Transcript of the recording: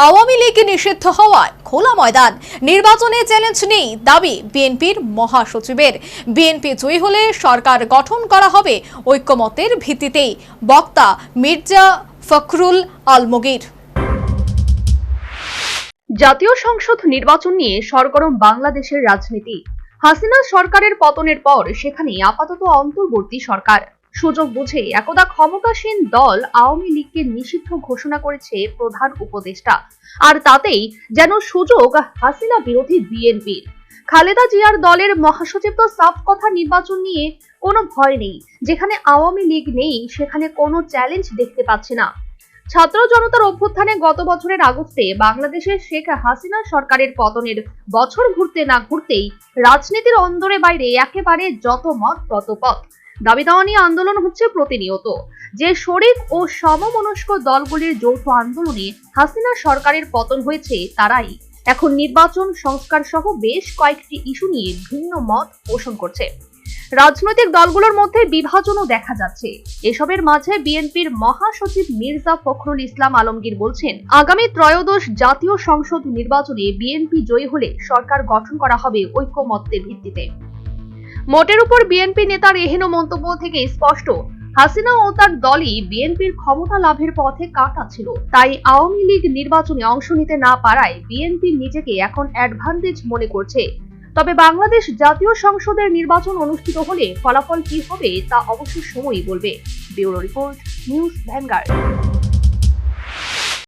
আওয়ামী লীগ নিষিদ্ধ হওয়ায় খোলা ময়দান, নির্বাচনে চ্যালেঞ্জ নেই দাবি বিএনপির মহাসচিবের। বিএনপি জয়ী হলে সরকার গঠন করা হবে ঐক্যমতের ভিত্তিতেই, বক্তা মির্জা ফখরুল আলমগীর। জাতীয় সংসদ নির্বাচন নিয়ে সরগরম বাংলাদেশের রাজনীতি। হাসিনা সরকারের পতনের পর সেখানে আপাতত অন্তর্বর্তী সরকার। সুযোগ বুঝে একদা ক্ষমতাসীন দল আওয়ামী লীগকে নিষিদ্ধ ঘোষণা করেছে প্রধান উপদেষ্টা, আর তাতেই যেন সুযোগ হাসিনা বিরোধী বিএনপির। খালেদা জিয়ার দলের মহাসচিব তো সাফ কথা, নির্বাচন নিয়ে কোনো ভয় নেই। যেখানে আওয়ামী লীগ নেই সেখানে কোনো চ্যালেঞ্জ দেখতে পাচ্ছে না। ছাত্র জনতার অভ্যুত্থানে গত বছরের আগস্টে বাংলাদেশের শেখ হাসিনা সরকারের পতনের বছর ঘুরতে না ঘুরতেই রাজনীতির অন্দরে বাইরে একেবারে যত মত তত পথ। দাবি দাওয়া নিয়ে আন্দোলন হচ্ছে প্রতিনিয়ত। যে শরিক ও সমমনস্ক দলগুলির যৌথ আন্দোলনে হাসিনা সরকারের পতন হয়েছে, তারাই এখন নির্বাচন সংস্কার সহ বেশ কয়েকটি ইস্যু নিয়ে ভিন্ন মত পোষণ করছে। রাজনৈতিক দলগুলোর মধ্যে বিভাজনও দেখা যাচ্ছে। এসবের মাঝে বিএনপির মহাসচিব মির্জা ফখরুল ইসলাম আলমগীর বলছেন, আগামী ত্রয়োদশ জাতীয় সংসদ নির্বাচনে বিএনপি জয়ী হলে সরকার গঠন করা হবে ঐক্যমত্যের ভিত্তিতে। মোটের উপর বিএনপি নেতার এহেন মন্তব্য থেকে স্পষ্ট, হাসিনা ও তার দলই বিএনপির ক্ষমতা লাভের পথে কাটা ছিল। তাই আওয়ামী লীগ নির্বাচনে অংশ নিতে না পারায় বিএনপি নিজেকে এখন অ্যাডভান্টেজ মনে করছে। তবে বাংলাদেশ জাতীয় সংসদের নির্বাচন অনুষ্ঠিত হলে ফলাফল কি হবে তা অবশ্য সময়ই বলবে। Bureau report, news vanguard.